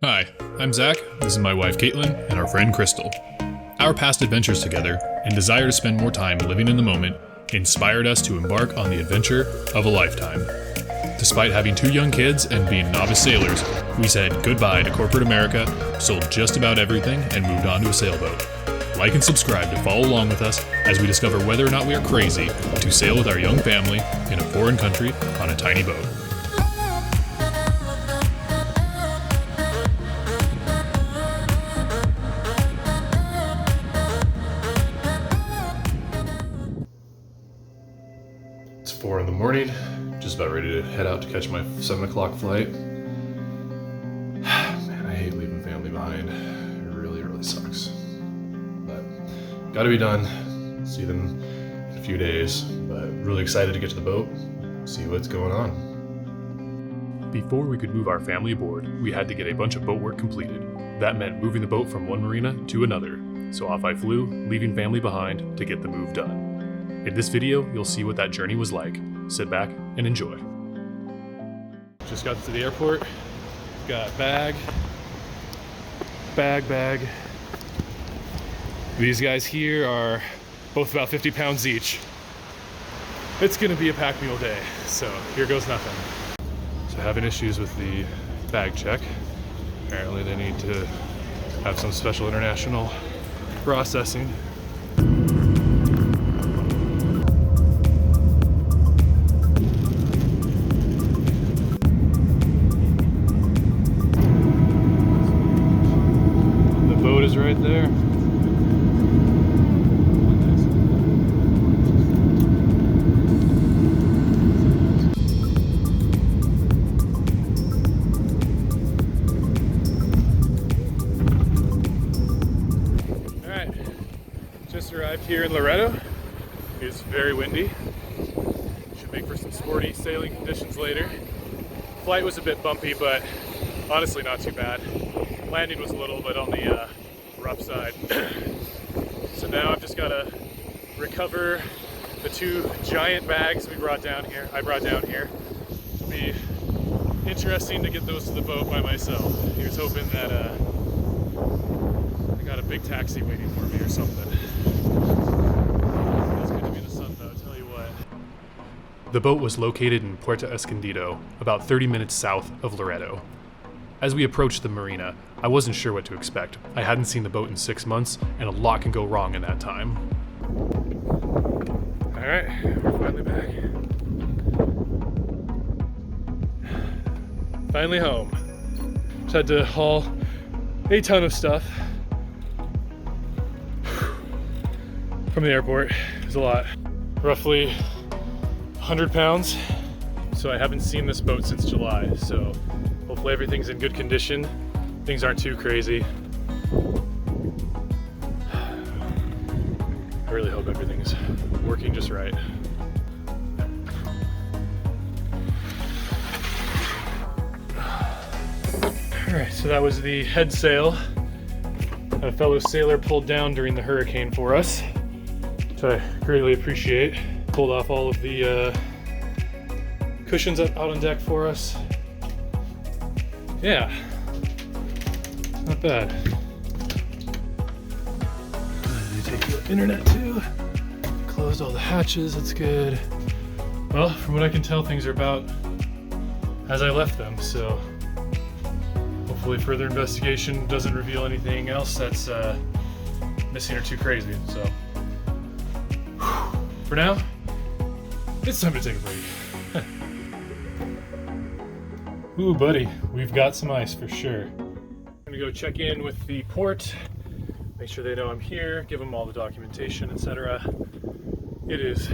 Hi, I'm Zach, this is my wife Caitlin, and our friend Crystal. Our past adventures together and desire to spend more time living in the moment inspired us to embark on the adventure of a lifetime. Despite having 2 young kids and being novice sailors, we said goodbye to corporate America, sold just about everything, and moved on to a sailboat. Like and subscribe to follow along with us as we discover whether or not we are crazy to sail with our young family in a foreign country on a tiny boat. It's 4 in the morning, just about ready to head out to catch my 7 o'clock flight. Man, I hate leaving family behind. It really sucks. But gotta be done. See them in a few days, but really excited to get to the boat, see what's going on. Before we could move our family aboard, we had to get a bunch of boat work completed. That meant moving the boat from one marina to another. So off I flew, leaving family behind to get the move done. In this video, you'll see what that journey was like. Sit back and enjoy. Just got to the airport. Got bag. These guys here are both about 50 pounds each. It's gonna be a pack mule day, so here goes nothing. So having issues with the bag check. Apparently they need to have some special international processing. Right there. Alright, just arrived here in Loretto. It's very windy. Should make for some sporty sailing conditions later. Flight was a bit bumpy, but honestly not too bad. Landing was a little bit on the rough side. So now I've just got to recover the 2 giant bags I brought down here. It'll be interesting to get those to the boat by myself. Here's hoping that I got a big taxi waiting for me or something. It's good to be in the sun though, I'll tell you what. The boat was located in Puerto Escondido, about 30 minutes south of Loretto. As we approached the marina, I wasn't sure what to expect. I hadn't seen the boat in 6 months, and a lot can go wrong in that time. All right, we're finally back. Finally home. Just had to haul a ton of stuff from the airport. It was a lot. Roughly 100 pounds. So I haven't seen this boat since July, so hopefully everything's in good condition. Things aren't too crazy. I really hope everything's working just right. All right, so that was the head sail. A fellow sailor pulled down during the hurricane for us, which I greatly appreciate. Pulled off all of the cushions out on deck for us. Yeah, not bad. They take the internet too. Closed all the hatches, that's good. Well, from what I can tell, things are about as I left them, so hopefully further investigation doesn't reveal anything else that's missing or too crazy. So, for now, it's time to take a break. Ooh, buddy, we've got some ice for sure. I'm gonna go check in with the port, make sure they know I'm here, give them all the documentation, etc. It is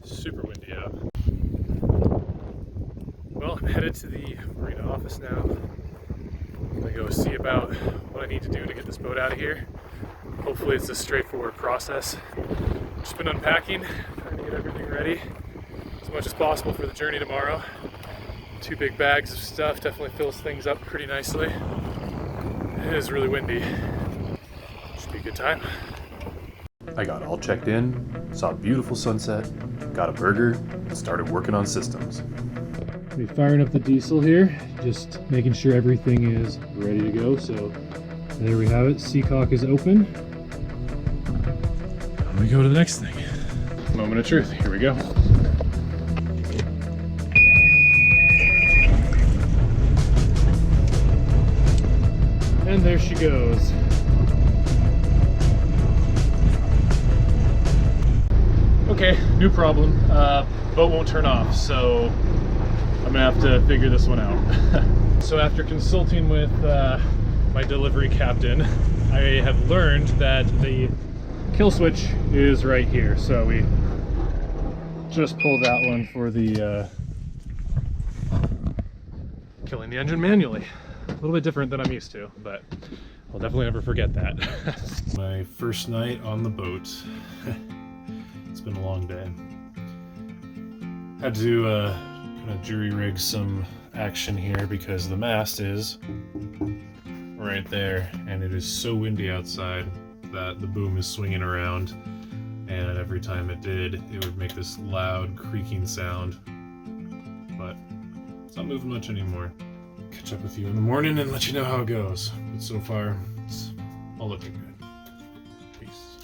super windy out. Well, I'm headed to the marina office now. I'm gonna go see about what I need to do to get this boat out of here. Hopefully it's a straightforward process. Just been unpacking, trying to get everything ready as much as possible for the journey tomorrow. 2 big bags of stuff definitely fills things up pretty nicely. It is really windy. Should be a good time. I got all checked in, saw a beautiful sunset, got a burger, and started working on systems. We're firing up the diesel here, just making sure everything is ready to go. So there we have it, seacock is open. Let me go to the next thing. Moment of truth, here we go. And there she goes. Okay, new problem. Boat won't turn off, so I'm gonna have to figure this one out. So after consulting with my delivery captain, I have learned that the kill switch is right here. So we just pull that one for the killing the engine manually. A little bit different than I'm used to, but I'll definitely never forget that. My first night on the boat. It's been a long day. Had to kind of jury rig some action here because the mast is right there, and it is so windy outside that the boom is swinging around, and every time it did, it would make this loud creaking sound, but it's not moving much anymore. Catch up with you in the morning and let you know how it goes, but so far it's all looking good. Peace.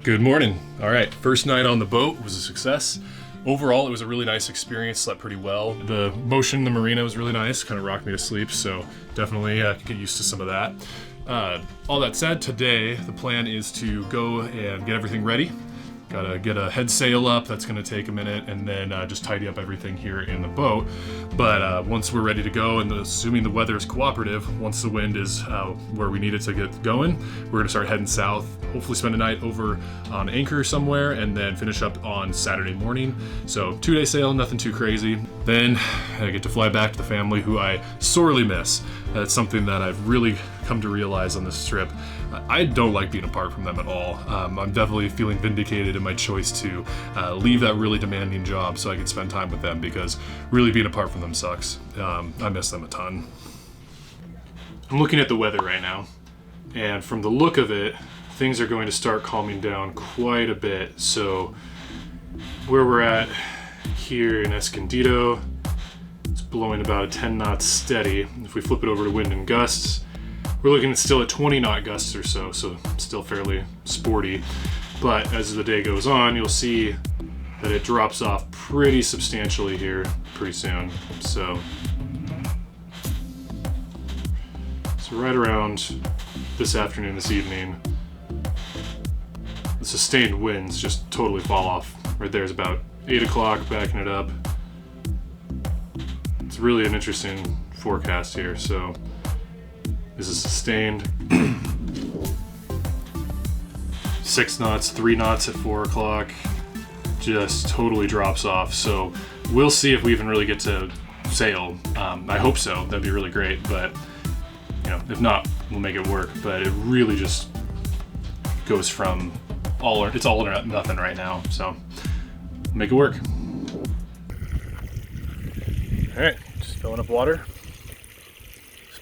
Good morning. All right, first night on the boat was a success. Overall, it was a really nice experience, slept pretty well. The motion in the marina was really nice, kind of rocked me to sleep, so definitely could get used to some of that. All that said, today the plan is to go and get everything ready. Gotta get a head sail up, that's gonna take a minute, and then just tidy up everything here in the boat. But once we're ready to go, and assuming the weather is cooperative, once the wind is where we need it to get going, we're gonna start heading south, hopefully spend a night over on anchor somewhere, and then finish up on Saturday morning. So 2-day sail, nothing too crazy. Then I get to fly back to the family who I sorely miss. That's something that I've really come to realize on this trip. I don't like being apart from them at all. I'm definitely feeling vindicated in my choice to leave that really demanding job so I can spend time with them, because really being apart from them sucks. I miss them a ton. I'm looking at the weather right now, and from the look of it, things are going to start calming down quite a bit. So where we're at here in Escondido, it's blowing about a 10 knots steady. If we flip it over to wind and gusts, we're looking at still at 20 knot gusts or so, so still fairly sporty. But as the day goes on, you'll see that it drops off pretty substantially here pretty soon. So right around this afternoon, this evening, the sustained winds just totally fall off. Right there is about 8 o'clock, backing it up. It's really an interesting forecast here. So this is sustained. 6 knots, 3 knots at 4 o'clock, just totally drops off. So we'll see if we even really get to sail. I hope so, that'd be really great, but you know, if not, we'll make it work. But it really just goes from it's all or nothing right now, so make it work. All right, just filling up water.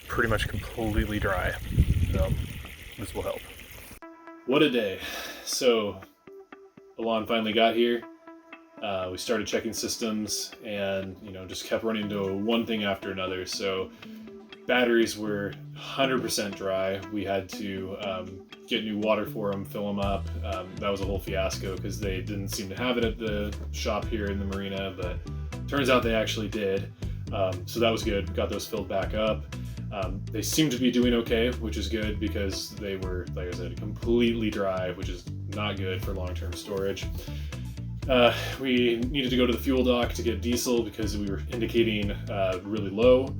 Pretty much completely dry, so this will help. What a day. So Alon finally got here. We started checking systems, and just kept running into one thing after another. So batteries were 100% dry. We had to get new water for them, fill them up. That was a whole fiasco because they didn't seem to have it at the shop here in the marina, but turns out they actually did. So that was good. Got those filled back up. They seem to be doing okay, which is good because they were, like I said, completely dry, which is not good for long-term storage. We needed to go to the fuel dock to get diesel because we were indicating really low.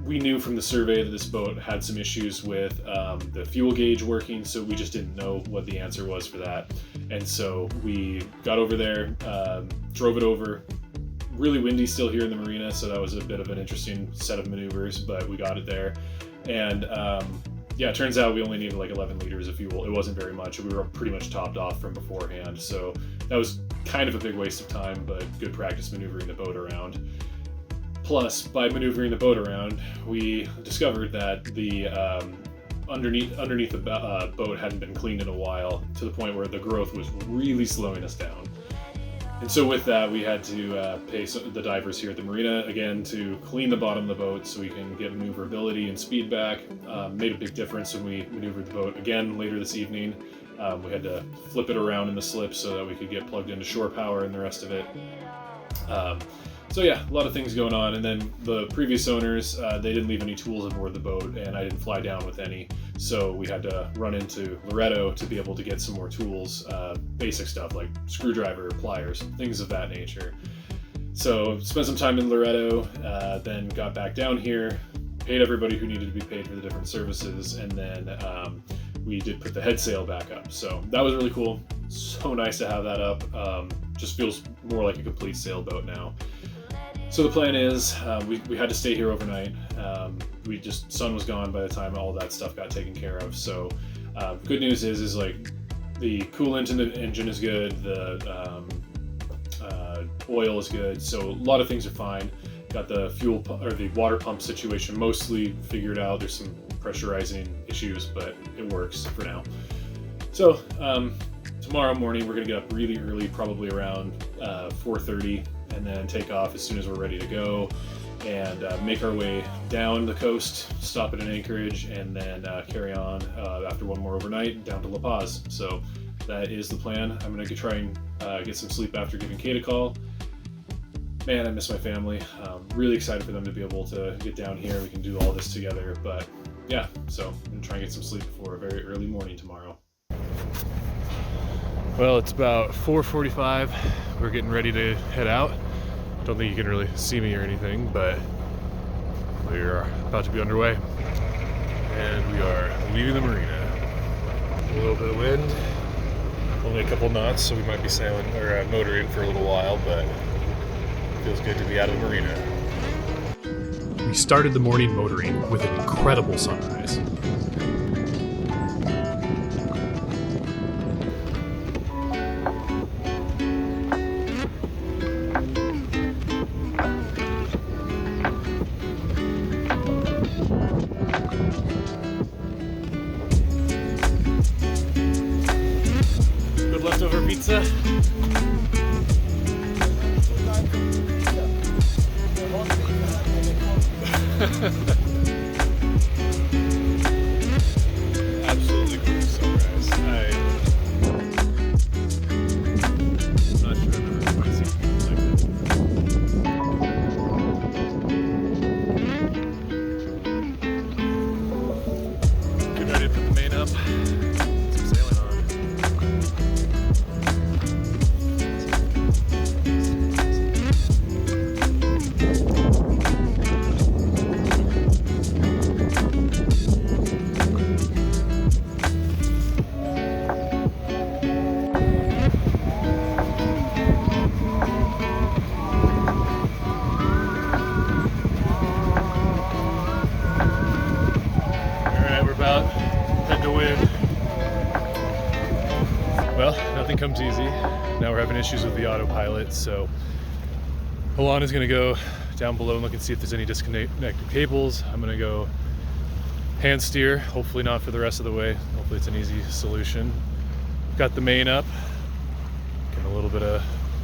We knew from the survey that this boat had some issues with the fuel gauge working, so we just didn't know what the answer was for that. And so we got over there, drove it over. Really windy still here in the marina, so that was a bit of an interesting set of maneuvers, but we got it there. And yeah, it turns out we only needed like 11 liters of fuel. It wasn't very much. We were pretty much topped off from beforehand, so that was kind of a big waste of time, but good practice maneuvering the boat around. Plus, by maneuvering the boat around, we discovered that the underneath the boat hadn't been cleaned in a while, to the point where the growth was really slowing us down. And so with that, we had to pay the divers here at the marina again to clean the bottom of the boat so we can get maneuverability and speed back. Made a big difference when we maneuvered the boat again later this evening. We had to flip it around in the slip so that we could get plugged into shore power and the rest of it. So yeah, a lot of things going on. And then the previous owners, they didn't leave any tools aboard the boat, and I didn't fly down with any. So we had to run into Loretto to be able to get some more tools, basic stuff like screwdriver, pliers, things of that nature. So spent some time in Loretto, then got back down here, paid everybody who needed to be paid for the different services, and then we did put the head sail back up. So that was really cool. So nice to have that up. Just feels more like a complete sailboat now. So the plan is, we had to stay here overnight. Sun was gone by the time all that stuff got taken care of. So good news is like the coolant in the engine is good, the oil is good. So a lot of things are fine. Got the fuel or the water pump situation mostly figured out. There's some pressurizing issues, but it works for now. So tomorrow morning we're gonna get up really early, probably around 4:30. And then take off as soon as we're ready to go, and make our way down the coast, stop at an anchorage, and then carry on after one more overnight down to La Paz. So that is the plan. I'm gonna try and get some sleep after giving Kate a call. Man, I miss my family. Really excited for them to be able to get down here. We can do all this together. But yeah, so I'm gonna try and get some sleep before a very early morning tomorrow. Well, it's about 4:45. We're getting ready to head out. Don't think you can really see me or anything, but we're about to be underway. And we are leaving the marina. A little bit of wind, only a couple knots, so we might be sailing or motoring for a little while, but it feels good to be out of the marina. We started the morning motoring with an incredible sunrise. Leftover pizza. Absolutely gorgeous sunrise. I'm not sure I've ever quite seen anything like this. Getting ready to put the main up. Some sailing on. Head to wind. Well, nothing comes easy. Now we're having issues with the autopilot, so Alana's gonna go down below and look and see if there's any disconnected cables. I'm gonna go hand steer, hopefully not for the rest of the way. Hopefully it's an easy solution. Got the main up. Getting a little bit of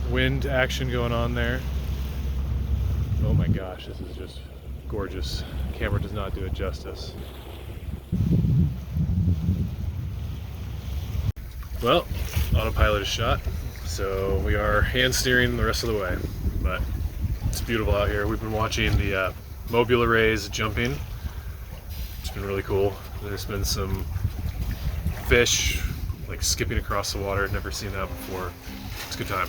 wind action going on there. Oh my gosh, this is just gorgeous. Camera does not do it justice. Well, autopilot is shot, so we are hand steering the rest of the way, but it's beautiful out here. We've been watching the mobula rays jumping. It's been really cool. There's been some fish like skipping across the water. I've never seen that before. It's a good time.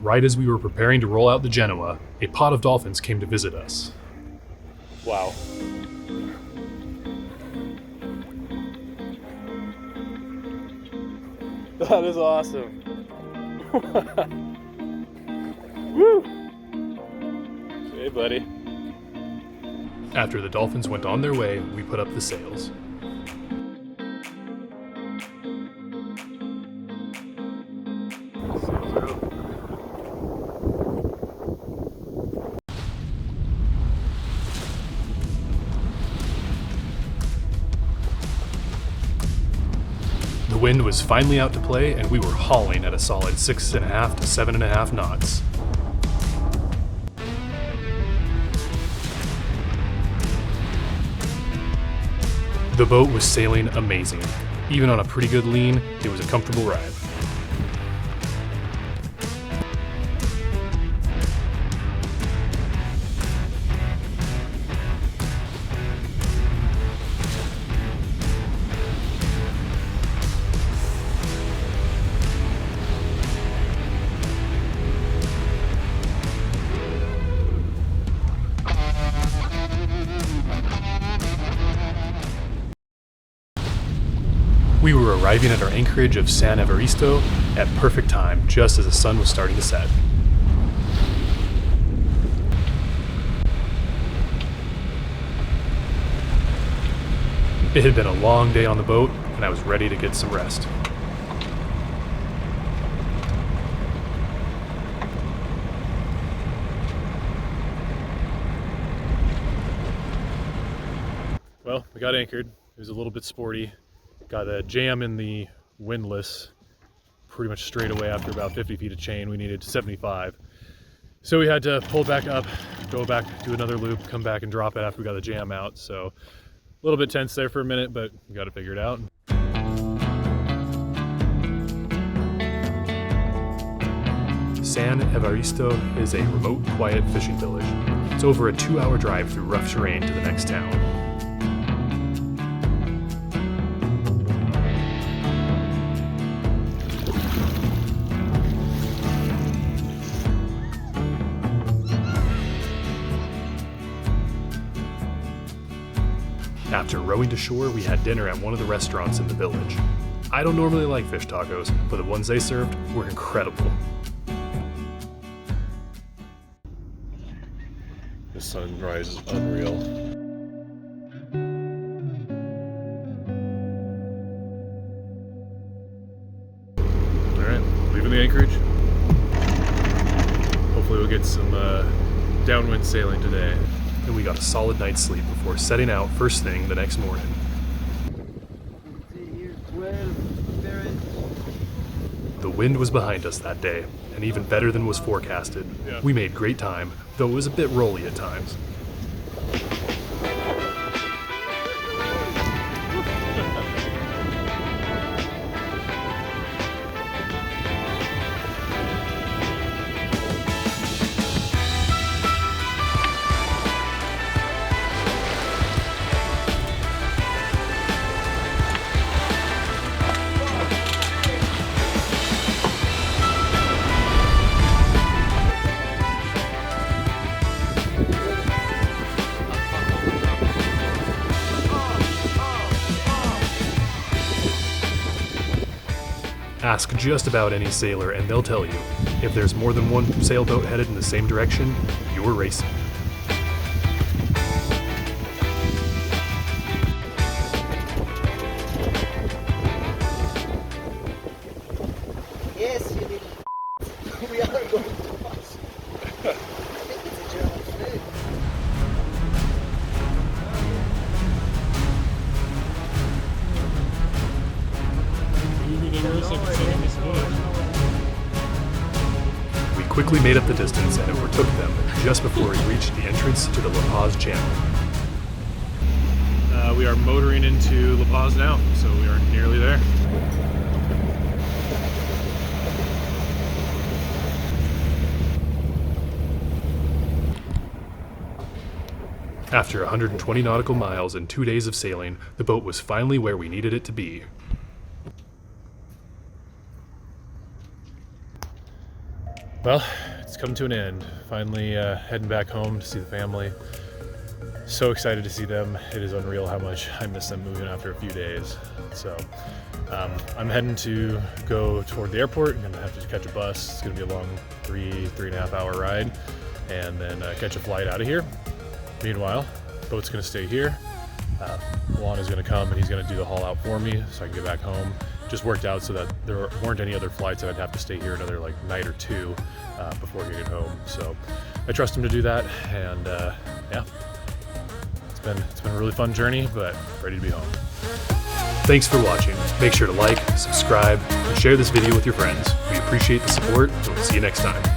Right as we were preparing to roll out the Genoa, a pod of dolphins came to visit us. Wow. That is awesome. Woo! Hey, buddy. After the dolphins went on their way, we put up the sails. The wind was finally out to play, and we were hauling at a solid 6.5 to 7.5 knots. The boat was sailing amazing. Even on a pretty good lean, it was a comfortable ride. We were arriving at our anchorage of San Evaristo at perfect time, just as the sun was starting to set. It had been a long day on the boat, and I was ready to get some rest. Well, we got anchored. It was a little bit sporty. Got a jam in the windlass pretty much straight away after about 50 feet of chain. We needed 75. So we had to pull back up, go back, do another loop, come back and drop it after we got the jam out. So a little bit tense there for a minute, but we got it figured out. San Evaristo is a remote, quiet fishing village. It's over a 2-hour drive through rough terrain to the next town. After rowing to shore, we had dinner at one of the restaurants in the village. I don't normally like fish tacos, but the ones they served were incredible. The sunrise is unreal. All right, leaving the anchorage. Hopefully we'll get some downwind sailing today. And we got a solid night's sleep before setting out first thing the next morning. The wind was behind us that day, and even better than was forecasted. Yeah. We made great time, though it was a bit rolly at times. Ask just about any sailor and they'll tell you, if there's more than one sailboat headed in the same direction, you're racing. Yes, you did. We are going to watch. I think it's a German food. We quickly made up the distance and overtook them just before we reached the entrance to the La Paz Channel. We are motoring into La Paz now, so we are nearly there. After 120 nautical miles and 2 days of sailing, the boat was finally where we needed it to be. Well, it's come to an end. Finally heading back home to see the family. So excited to see them. It is unreal how much I miss them moving after a few days. So I'm heading to go toward the airport. I'm gonna have to catch a bus. It's gonna be a long 3.5 hour ride, and then catch a flight out of here. Meanwhile, boat's gonna stay here. Juan is gonna come and he's gonna do the haul out for me so I can get back home. Just worked out so that there weren't any other flights that I'd have to stay here another night or two before getting home. So I trust him to do that, and yeah, it's been a really fun journey, but ready to be home. Thanks for watching. Make sure to like, subscribe, and share this video with your friends. We appreciate the support, and we'll see you next time.